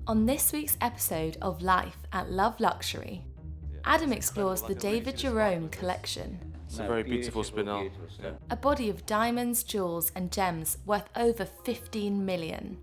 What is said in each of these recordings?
On this week's episode of Life at Love Luxury, Adam explores the David Jerome collection, It's a very beautiful spinel. Yeah. a body of diamonds, jewels and gems worth over 15 million.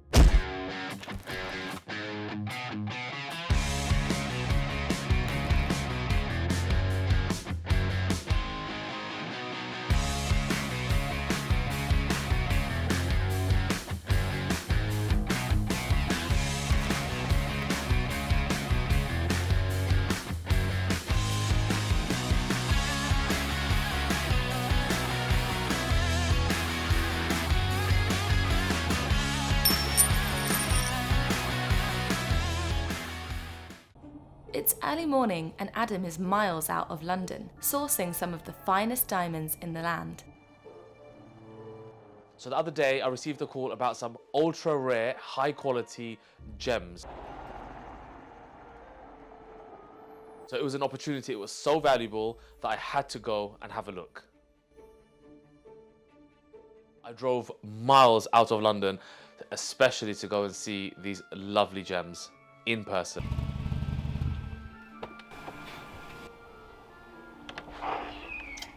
It's early morning and Adam is miles out of London, sourcing some of the finest diamonds in the land. So the other day, I received a call about some ultra rare, high quality gems. So it was an opportunity. It was so valuable that I had to go and have a look. I drove miles out of London, especially to go and see these lovely gems in person.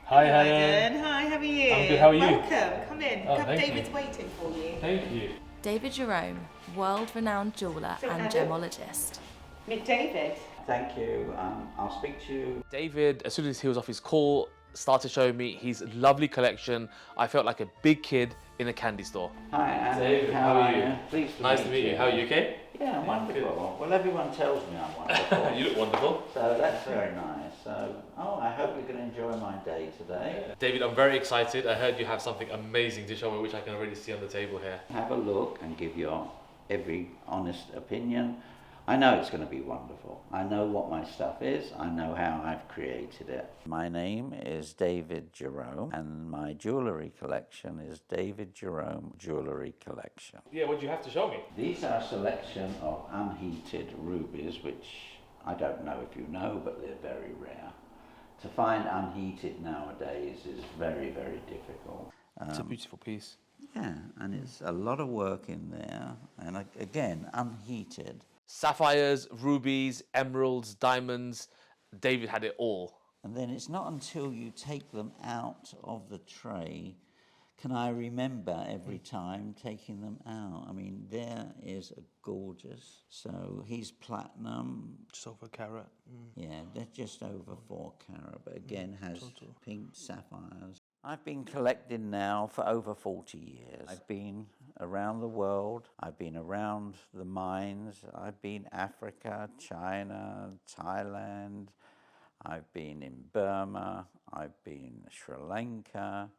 Hi, Good. Hi, how are you? I'm good, how are you? Welcome, come in. Oh, thank David's you. waiting for you. Thank you. David Jerome, world-renowned jeweller So, and Adam? gemologist. Meet David. Thank you. I'll speak to you. David, as soon as he was off his call, started showing me his lovely collection. I felt like a big kid in a candy store. Hi, Anne. David, how are you? Pleased Nice to meet you. How are you, okay? Yeah, I'm wonderful. Well, everyone tells me I'm wonderful. You look wonderful. So that's very nice. So, I hope you can enjoy my day today. David, I'm very excited. I heard you have something amazing to show me, which I can already see on the table here. Have a look and give your every honest opinion. I know it's going to be wonderful. I know what my stuff is. I know how I've created it. My name is David Jerome, and my jewellery collection is David Jerome Jewellery Collection. Yeah, what do you have to show me? These are a selection of unheated rubies, which I don't know if you know, but they're very rare. To find unheated nowadays is very, very difficult. It's a beautiful piece. Yeah, and it's a lot of work in there, and again, unheated. Sapphires, rubies, emeralds, diamonds. David had it all. And then it's not until you take them out of the tray can I remember every time taking them out. I mean, there is a gorgeous. So he's platinum. Just over a carat. Yeah, they're just over 4 carat, but again has pink sapphires. I've been collecting now for over 40 years. I've been around the world. I've been around the mines. I've been Africa, China, Thailand. I've been in Burma. I've been Sri Lanka.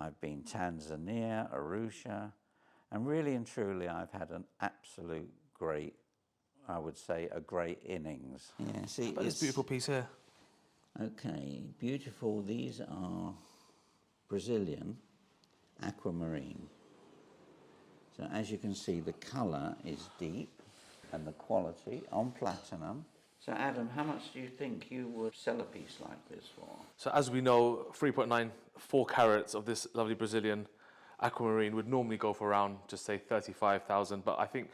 I've been Tanzania, Arusha. And really and truly, I've had an absolute great, I would say, a great innings. Yeah, see, But this beautiful piece here. Okay, beautiful. These are Brazilian aquamarine. So as you can see, the colour is deep and the quality on platinum. So Adam, how much do you think you would sell a piece like this for? So as we know, 3.94 carats of this lovely Brazilian aquamarine would normally go for around, just say 35,000. But I think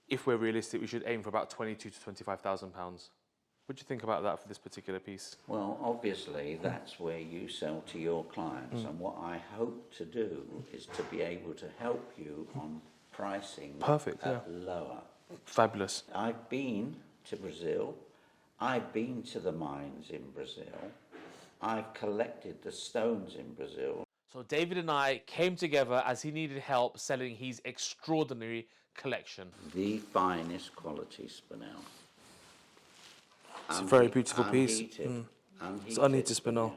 if we're realistic, we should aim for about 22 to 25,000 pounds. What do you think about that for this particular piece? Well, obviously, that's where you sell to your clients. And what I hope to do is to be able to help you on pricing lower. Fabulous. I've been to Brazil. I've been to the mines in Brazil. I've collected the stones in Brazil. So David and I came together as he needed help selling his extraordinary collection. The finest quality spinel. It's a very beautiful piece. Unheated. It's unheated spinel.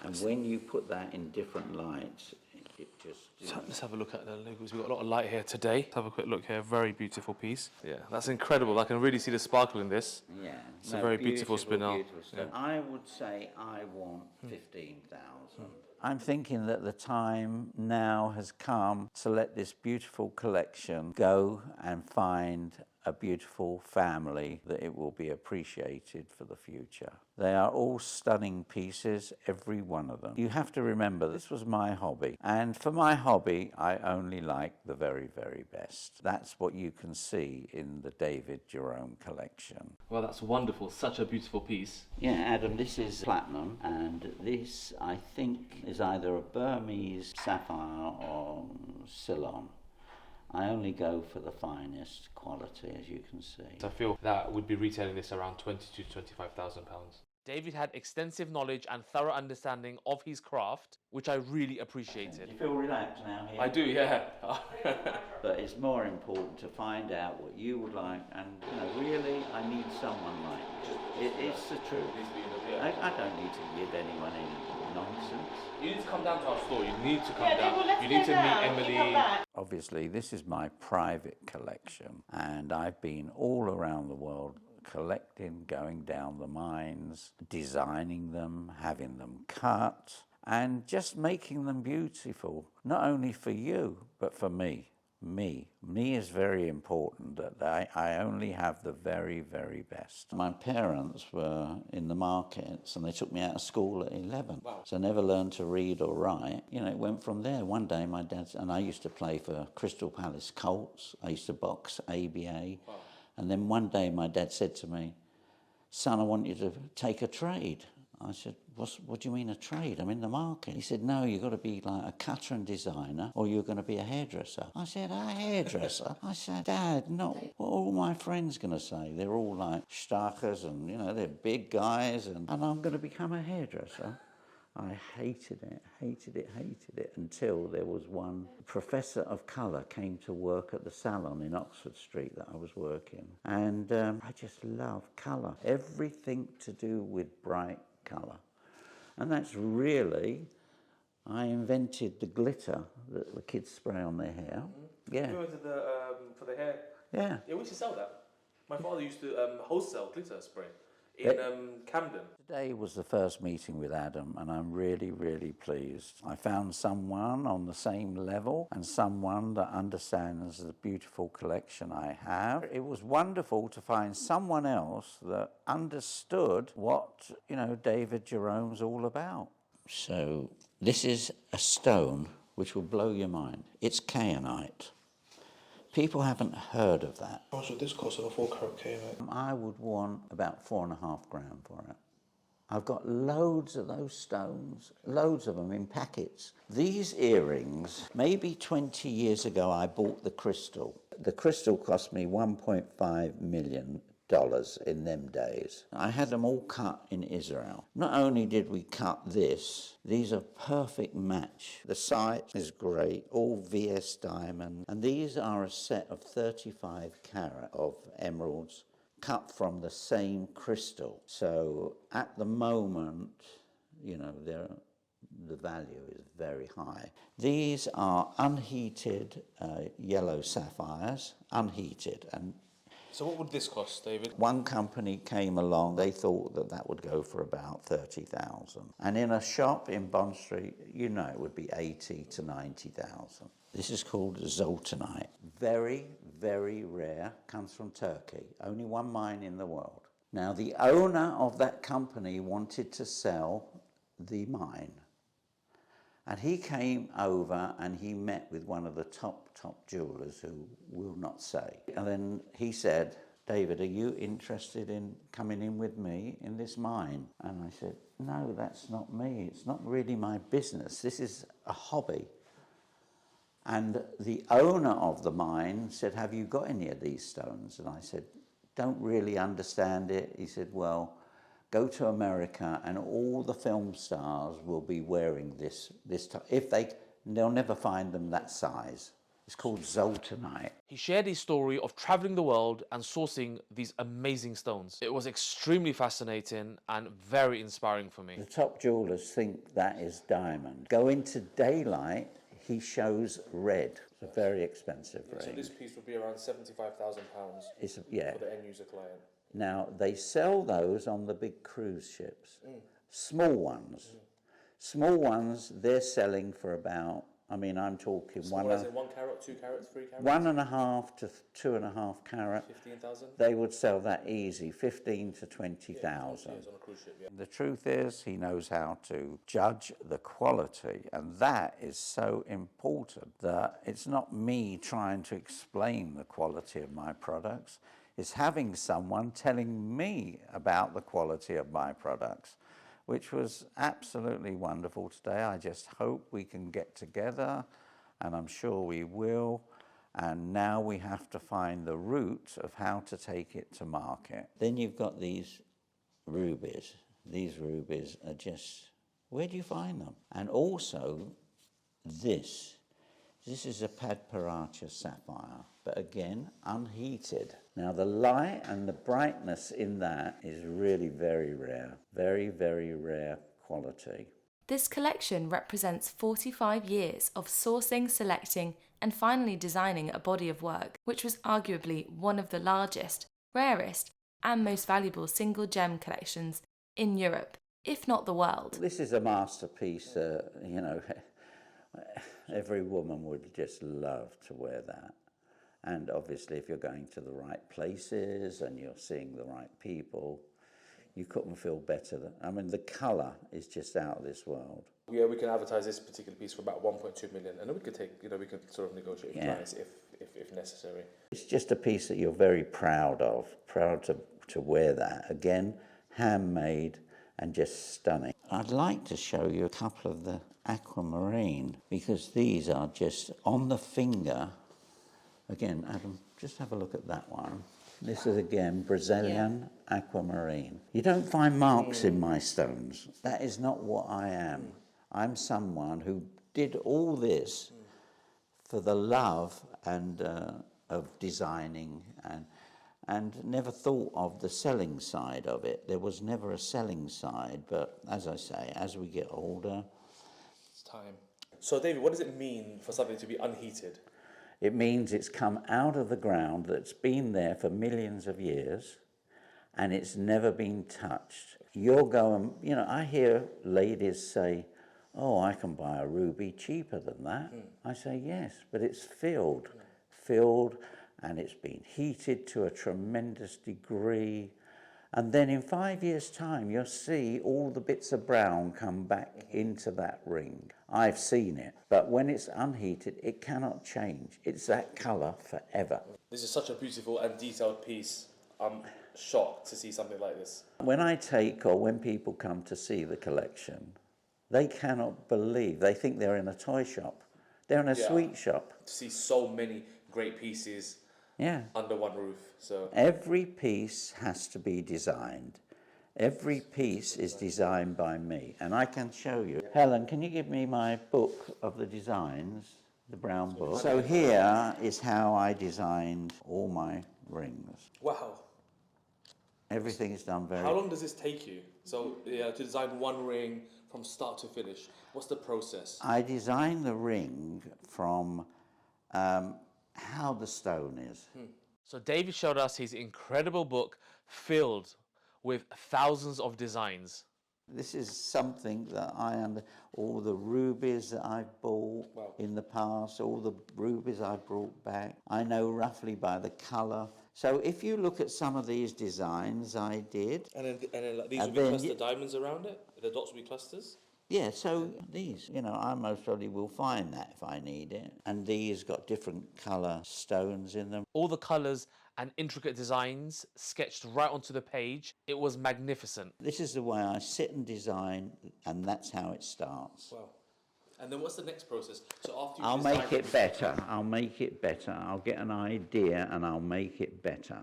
And when you put that in different lights, it just... So let's have a look at the logos. We've got a lot of light here today. Let's have a quick look here. Very beautiful piece. Yeah, that's incredible. I can really see the sparkle in this. Yeah. It's a very beautiful spinel. Yeah. I would say I want 15,000. I'm thinking that the time now has come to let this beautiful collection go and find a beautiful family that it will be appreciated for the future. They are all stunning pieces, every one of them. You have to remember, this was my hobby. And for my hobby, I only like the very, very best. That's what you can see in the David Jerome collection. Well, that's wonderful. Such a beautiful piece. Yeah, Adam, this is platinum, and this, I think, is either a Burmese sapphire or Ceylon. I only go for the finest quality, as you can see. I feel that would be retailing this around £22,000 to £25,000. David had extensive knowledge and thorough understanding of his craft, which I really appreciated. You feel relaxed now here? I do, yeah. But it's more important to find out what you would like, and really, I need someone like you. It's the truth. I don't need to give anyone any nonsense. You need to come down to our store. You need to come down. You need to meet Emily. Obviously, this is my private collection, and I've been all around the world collecting, going down the mines, designing them, having them cut, and just making them beautiful, not only for you, but for me. Me is very important, that I only have the very, very best. My parents were in the markets and they took me out of school at 11. Wow. So I never learned to read or write. It went from there. One day my dad, and I used to play for Crystal Palace Colts. I used to box ABA. Wow. And then one day my dad said to me, "Son, I want you to take a trade." I said, what do you mean a trade? I'm in the market. He said, "No, you've got to be like a cutter and designer, or you're going to be a hairdresser." I said, "A hairdresser?" I said, "Dad, not what are all my friends going to say? They're all like starkers and, they're big guys, and I'm going to become a hairdresser." I hated it until there was one professor of colour came to work at the salon in Oxford Street that I was working. And I just love colour, everything to do with bright colour. And that's really, I invented the glitter that the kids spray on their hair. Yeah. You went to for the hair? Yeah. Yeah, we used to sell that. My father used to wholesale glitter spray in Camden. Today was the first meeting with Adam, and I'm really, really pleased. I found someone on the same level and someone that understands the beautiful collection I have. It was wonderful to find someone else that understood what, David Jerome's all about. So this is a stone which will blow your mind. It's kayanite. People haven't heard of that. How much would this cost on a 4-carat kayanite? I would want about 4.5 grand for it. I've got loads of those stones, loads of them in packets. These earrings, maybe 20 years ago I bought the crystal. The crystal cost me $1.5 million in them days. I had them all cut in Israel. Not only did we cut this, these are perfect match. The site is great, all VS diamond, and these are a set of 35 carat of emeralds cut from the same crystal. So at the moment, the value is very high. These are unheated yellow sapphires, unheated, and So what would this cost, David? one company came along, they thought that would go for about 30,000. And in a shop in Bond Street, it would be 80 to 90,000. This is called zoltanite. Very, very rare, comes from Turkey. Only one mine in the world. Now, the owner of that company wanted to sell the mine. And he came over and he met with one of the top jewellers who will not say. And then he said, "David, are you interested in coming in with me in this mine?" And I said, "No, that's not me. It's not really my business. This is a hobby." And the owner of the mine said, "Have you got any of these stones?" And I said, "Don't really understand it." He said, "Well, go to America and all the film stars will be wearing this they'll never find them that size. It's called zoltanite." He shared his story of traveling the world and sourcing these amazing stones. It was extremely fascinating and very inspiring for me. The top jewellers think that is diamond. Go into daylight, he shows red. It's a very expensive ring. So this piece would be around £75,000 yeah. for the end user client. Now, they sell those on the big cruise ships. Small ones. Small ones, they're selling for about I mean, I'm talking Small as in 1 carat, 2 carats, 3 carats? 1.5 to 2.5 carat. 15,000? They would sell that easy, 15 to 20,000. Yes, on a cruise ship, yeah. The truth is, he knows how to judge the quality, and that is so important that it's not me trying to explain the quality of my products, it's having someone telling me about the quality of my products, which was absolutely wonderful today. I just hope we can get together, and I'm sure we will. And now we have to find the route of how to take it to market. Then you've got these rubies. These rubies are just, where do you find them? And also this is a Padparacha sapphire, but again, unheated. Now the light and the brightness in that is really very rare, very, very rare quality. This collection represents 45 years of sourcing, selecting, and finally designing a body of work, which was arguably one of the largest, rarest, and most valuable single gem collections in Europe, if not the world. This is a masterpiece, you know, every woman would just love to wear that. And obviously if you're going to the right places and you're seeing the right people, you couldn't feel better. I mean, the colour is just out of this world. Yeah, we can advertise this particular piece for about 1.2 million, and then we could take, you know, we could sort of negotiate with clients if necessary. It's just a piece that you're very proud of, proud to wear that. Again, handmade and just stunning. I'd like to show you a couple of the aquamarine, because these are just on the finger. Again, Adam, just have a look at that one. This is again Brazilian aquamarine. You don't find marks in my stones. That is not what I am. I'm someone who did all this for the love and of designing and never thought of the selling side of it. There was never a selling side, but as I say, as we get older, It's time. So David, what does it mean for something to be unheated? it means it's come out of the ground that's been there for millions of years and it's never been touched. You're going, you know, I hear ladies say, oh, I can buy a ruby cheaper than that. I say, yes, but it's filled, and it's been heated to a tremendous degree. And then in 5 years' time, you'll see all the bits of brown come back into that ring. I've seen it, but when it's unheated, it cannot change. It's that colour forever. This is such a beautiful and detailed piece. I'm shocked to see something like this. When I take, or when people come to see the collection, they cannot believe. They think they're in a toy shop. They're in a sweet shop. To see so many great pieces under one roof. So every piece has to be designed. Every piece is designed by me, and I can show you. Helen, can you give me my book of the designs, the brown book? So here is how I designed all my rings. wow. Everything is done very... How long does this take you? So to design one ring from start to finish, what's the process? I designed the ring from how the stone is. So David showed us his incredible book filled with thousands of designs. This is something that all the rubies that I've bought in the past, all the rubies I brought back, I know roughly by the colour. So if you look at some of these designs I did... And then like, these will be cluster diamonds around it? The dots will be clusters? Yeah, so these, you know, I most probably will find that if I need it. And these got different colour stones in them. All the colours and intricate designs sketched right onto the page. It was magnificent. This is the way I sit and design, and that's how it starts. Wow. And then what's the next process? So after I'll make it better. I'll make it better. I'll get an idea and I'll make it better.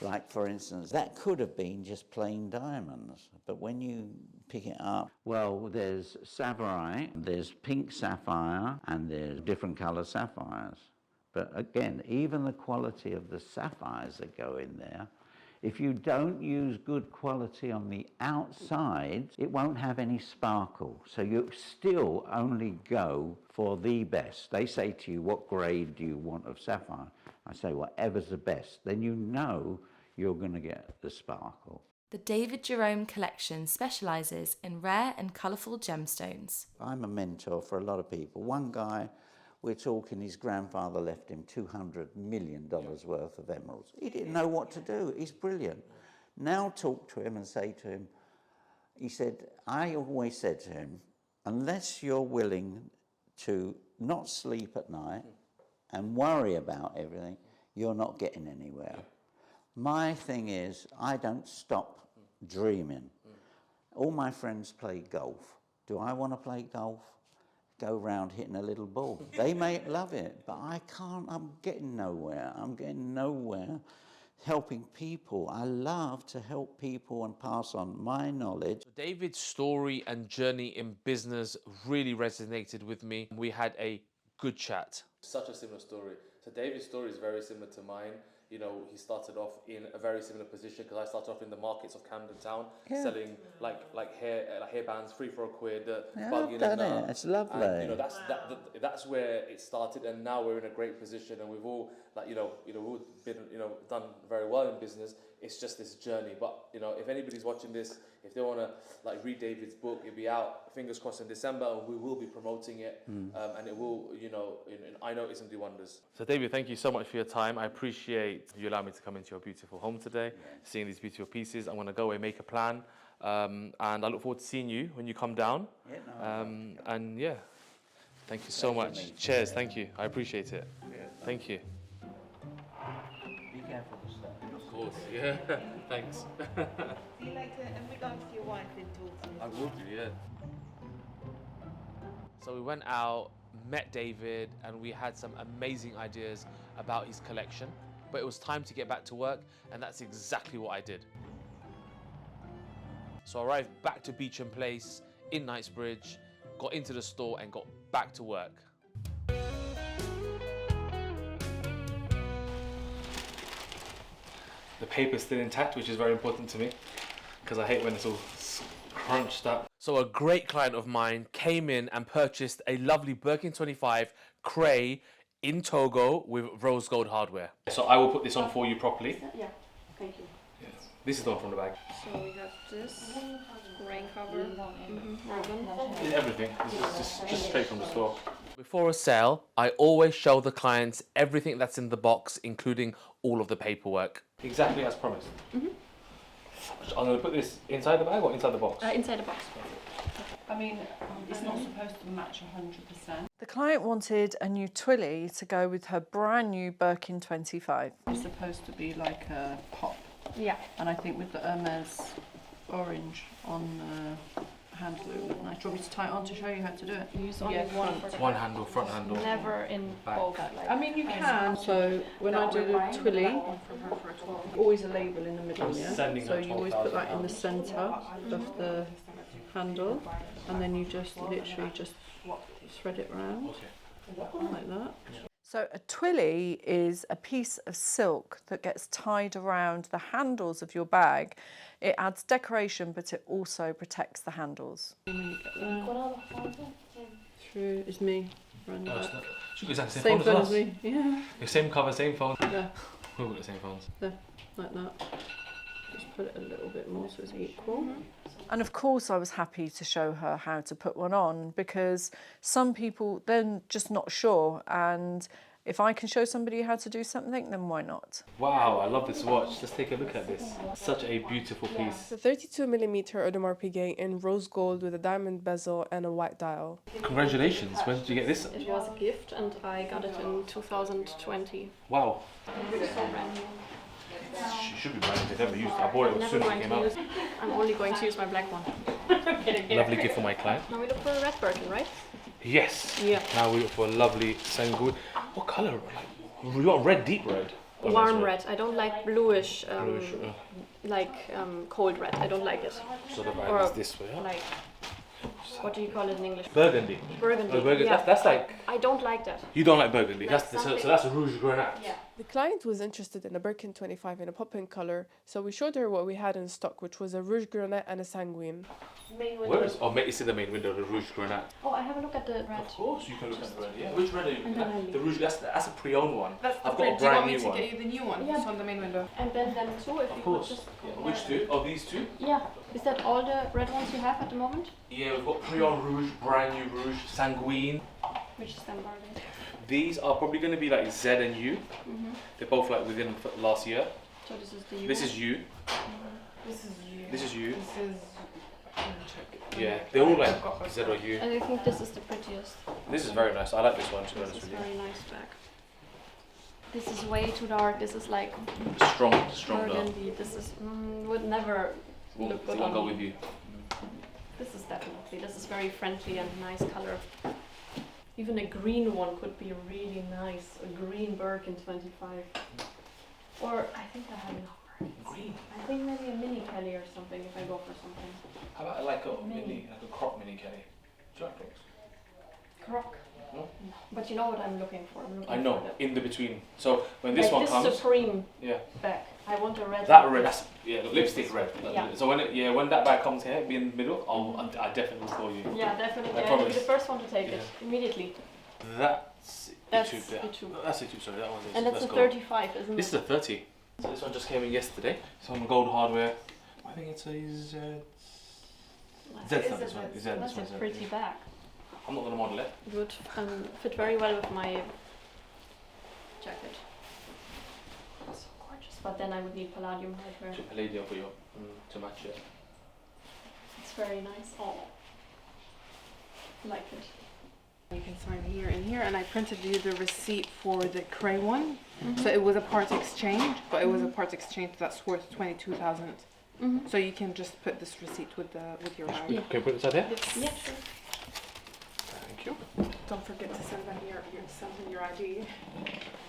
Like, for instance, that could have been just plain diamonds, but when you pick it up, well, there's savarite, there's pink sapphire, and there's different colour sapphires. But again, even the quality of the sapphires that go in there, if you don't use good quality on the outside, it won't have any sparkle. So you still only go for the best. They say to you, what grade do you want of sapphire? I say, whatever's the best. Then you know you're going to get the sparkle. The David Jerome collection specialises in rare and colourful gemstones. I'm a mentor for a lot of people. One guy We're talking his grandfather left him $200 million worth of emeralds. He didn't know what to do. He's brilliant. Now talk to him and say to him, he said, I always said to him, unless you're willing to not sleep at night and worry about everything, you're not getting anywhere. My thing is, I don't stop dreaming. All my friends play golf. Do I want to play golf? Go round hitting a little ball. They may love it, but I can't. I'm getting nowhere. I'm getting nowhere helping people. I love to help people and pass on my knowledge. David's story and journey in business really resonated with me. We had a good chat. Such a similar story. So David's story is very similar to mine. You know, he started off in a very similar position because I started off in the markets of Camden Town, selling like hair bands, free for £1. I've done it. It's lovely. And, you know, that's where it started, and now we're in a great position, and we've all we've all been done very well in business. It's just this journey. But if anybody's watching this, if they want to read David's book, it'll be out, fingers crossed, in December, and we will be promoting it, and it will, I know it's going to do wonders. So David, thank you so much for your time. I appreciate you allowing me to come into your beautiful home today, seeing these beautiful pieces. I'm going to go away, make a plan, and I look forward to seeing you when you come down. And yeah, thank you so much. Cheers, thank you. I appreciate it. Thank you. Be careful with stuff. Of course, yeah. Thanks. See you later, and we're going to your wife and talk to you. I will do, yeah. So we went out, met David, and we had some amazing ideas about his collection. But it was time to get back to work, and that's exactly what I did. So I arrived back to Beecham Place in Knightsbridge, got into the store and got back to work. The paper's still intact, which is very important to me, because I hate when it's all crunched up. So a great client of mine came in and purchased a lovely Birkin 25 Cray in Togo with rose gold hardware. So I will put this on for you properly. Yeah, thank you. Yes. This is the one from the bag. So we have this rain cover, ribbon. Everything. This is just straight from the store. Before a sale, I always show the clients everything that's in the box, including all of the paperwork. Exactly as promised. I'm going to put this inside the bag or inside the box? Inside the box. I mean, it's not supposed to match 100%. The client wanted a new Twilly to go with her brand new Birkin 25. It's supposed to be like a pop. Yeah. And I think with the Hermes orange on the handle, it would look nice. Do you want me to tie it on to show you how to do it? Use only one for the One handle, front handle. Never in both. I mean, you can. So when I do the Twilly, always a label in the middle, yeah? Sending So her you always put that in the centre of the handle, and then you just literally just thread it round, like that. So a Twilly is a piece of silk that gets tied around the handles of your bag. It adds decoration, but it also protects the handles. And when you get there, through is me. Round the back. Should be exactly Same phone phone as as us. me, yeah. The same cover, same phone. Yeah, We've got the same phones. there, like that. Just put it a little bit more so it's equal. And of course I was happy to show her how to put one on, because some people, they're just not sure, and if I can show somebody how to do something, then why not? Wow, I love this watch. Let's take a look at this. Such a beautiful piece. The 32mm Audemars Piguet in rose gold with a diamond bezel and a white dial. Congratulations. When did you get this? It was a gift, and I got it in 2020. Wow. It's so brand new. She should be brand new. Never used it. I bought it as soon as it came out. I'm only going to use my black one. Lovely gift for my client. Now we look for a red Birkin, right? Yes. Yeah. Now we look for a lovely sanguine. What colour? We got red, deep red. Oh, Warm red. I don't like bluish, Bluish, cold red. I don't like it. So the Or vibe is this way. Huh? like, what do you call it in English? Burgundy. Burgundy. Oh, burgundy. Yeah. That's like. I don't like that. You don't like burgundy. Like So that's a rouge grenade. Yeah. The client was interested in a Birkin 25 in a pop-in colour, so we showed her what we had in stock, which was a rouge grenade and a sanguine. Main window. Where is? Oh, it's in the main window. The rouge grenade. Oh, I have a look at the red. Of course, you can look at the red. Yeah. Which red are you? And then The rouge. That's a pre-owned one. That's I've got a brand new one. you the new one? Yeah. It's on the main window. And then them too, if you Of could course. just. Yeah. Which two? Oh, these two? Yeah. Is that all the red ones you have at the moment? Yeah, we've got pre-owned rouge, brand new rouge, sanguine. Which is them, are they? These are probably going to be like Z and U. They're both like within last year. So this is the U. This is U. This is you. This is U. This is. Yeah, they're all like Z or U. And I think this is the prettiest. This is very nice. I like this one, to be This honest is with you. very nice bag. This is way too dark. This is like Stronger. burgundy. This is would never look good I'll on go me. with you. This is definitely. This is very friendly and nice color. Even a green one could be really nice. A green Birkin 25. Or I think I have enough Birkins. Green. I think maybe a mini Kelly or something if I go for something. How about like a Mini. like a crop mini Kelly? Do you like crocs? Croc. No? But you know what I'm looking for? I'm looking I know, for in the between. So when the, this like one this comes, Supreme yeah, bag. I want a red. that like red, this. that's lipstick red. Yeah. So when that bag comes here, be in the middle, I definitely will call you. Yeah, definitely. I I will be promise. the first one to take it Yeah. immediately. That's That's tube, yeah. the tube. That's the tube. Sorry, that one is. And that's let's a go. 35, isn't This it? is a 30. So this one just came in yesterday. So on gold hardware. I think it's a Z. That's Z's not this one. Z, That's this a one's pretty bag. I'm not gonna model it. It would fit very well with my jacket. So gorgeous. But then I would need palladium hardware. Palladium for you to match it. It's very nice. Oh, like it. You can sign here and here, and I printed you the receipt for the Cray one. So it was a part exchange, but it was a part exchange that's worth 22,000. So you can just put this receipt with your bag. Yeah. Can you put this out here? Yeah, sure. Thank you. Don't forget to send in your ID.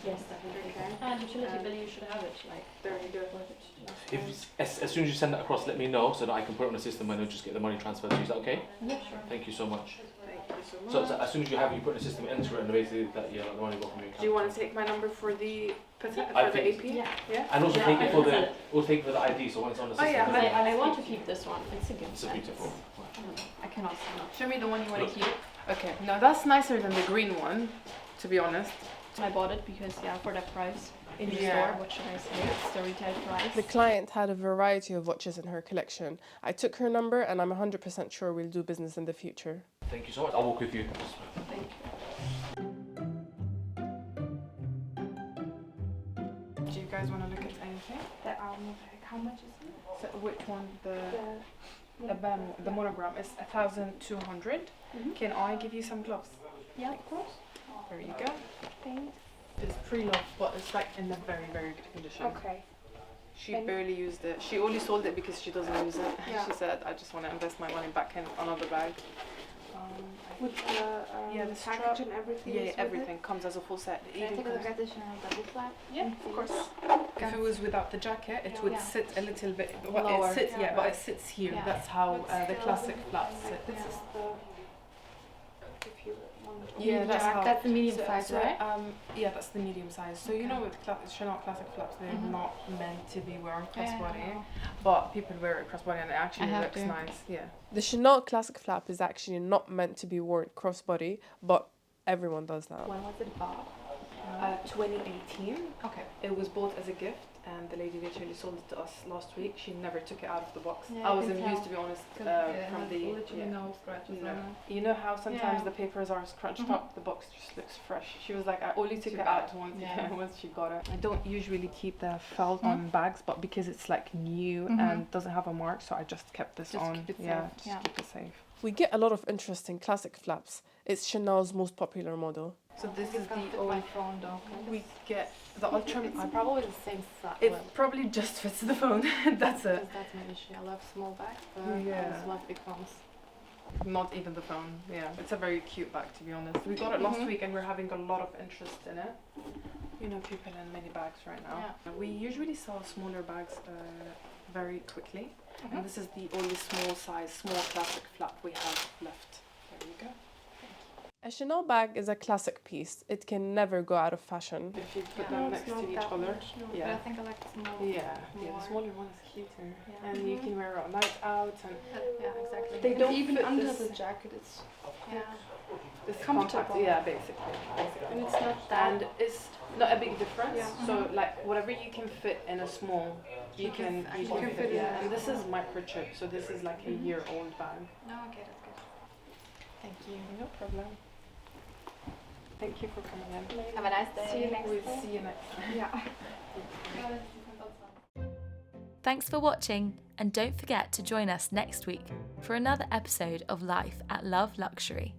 Yes, definitely. Okay. And utility bill, you should have it. Like There you go. As soon as you send that across, let me know so that I can put it on the system and I'll just get the money transferred to you. Is that okay? Yeah, sure. Thank you so much. Thank you so much. So as soon as you have it, you put it in the system, enter it, and basically that the money will come from your account. Do you want to take my number for the I AP? think- Yeah. Yeah. And also Yeah, take I it for can the send it. we'll take it for the ID. So when it's on the Oh, system, yeah, it's- I want to keep this one. It's a gift. it's a set. beautiful. I cannot stand it. Show me the one you want Look. to keep. Okay, now that's nicer than the green one, to be honest. I bought it because for that price in the Yeah. store. What should I say? It's the retail price. The client had a variety of watches in her collection. I took her number and I'm 100% sure we'll do business in the future. Thank you so much. I'll walk with you. Thank you. Do you guys want to look at anything? How much is it? So which one? The monogram is 1,200. Can I give you some gloves? Yeah, of course. There you go. Thanks. It's pre-loved, but it's like in a very, very good condition. Okay. She barely used it. She only sold it because she doesn't use it. Yeah. She said, I just want to invest my money back in another bag. With the Yeah, the package strap. and everything? Yeah, is with everything comes as a full set. It? Can I take a look at the Chanel double flap? Yeah, of course. If it was without the jacket, it would Yeah. sit a little bit. Well, Lower. it sits, Yeah. but it sits here. Yeah. That's how the still- classic flaps sit. This is the, if you want to. Yeah, that's how. That's the medium so- size, so, right? Yeah, that's the medium size. So you Okay. know, with Chanel classic flaps, they're not meant to be worn Yeah, crossbody, but people wear it crossbody and it actually have looks to. nice. Yeah. The Chanel classic flap is actually not meant to be worn crossbody, but everyone does that. When was it bought? 2018. Okay. It was bought as a gift, and the lady literally sold it to us last week. She never took it out of the box. Yeah, I I was can amused, tell. to be honest, from the. literally yeah. no scratches No. on it. You know how sometimes Yeah. the papers are scrunched Mhm. up, the box just looks fresh. She was like, I only took Too it bad. out once, Yeah. once she got it. I don't usually keep the felt Mhm. on bags, but because it's like new Mhm. and doesn't have a mark, so I just kept this Just on. keep it yeah, safe. just Yeah. keep it safe. We get a lot of interest in classic flaps. It's Chanel's most popular model. So this is the my only phone though. we get the ultra. It's probably the same size. It probably just fits the phone. That's it. Because that's my issue. I love small bags, but Yeah. I just love big phones. Not even the phone. Yeah, it's a very cute bag, to be honest. We got it last Mhm. week and we're having a lot of interest in it. You know, people in many bags right now. Yeah. We usually sell smaller bags very quickly, Mhm. and this is the only small size, small classic flap we have left. There you go. A Chanel bag is a classic piece. It can never go out of fashion. If you put Yeah. them No, next it's not to each that other. much, no. Yeah. But I think I like the small. Yeah, the more. smaller one is cuter, Yeah. and you Mhm. can wear it on night out, and Yeah, exactly. They And don't even fit under this- the jacket, it's yeah, it's Comfortable. compact. Yeah, basically. and it's not that. And it's not a big difference. Yeah. So like whatever you can fit in a small, you can fit. Yeah. And this is microchip, so this is like a year-old bag. No, okay, that's good. Thank you. No problem. Thank you for coming in. Have a nice day. See you next We'll see you next time. Yeah. Thanks for watching, and don't forget to join us next week for another episode of Life at Love Luxury.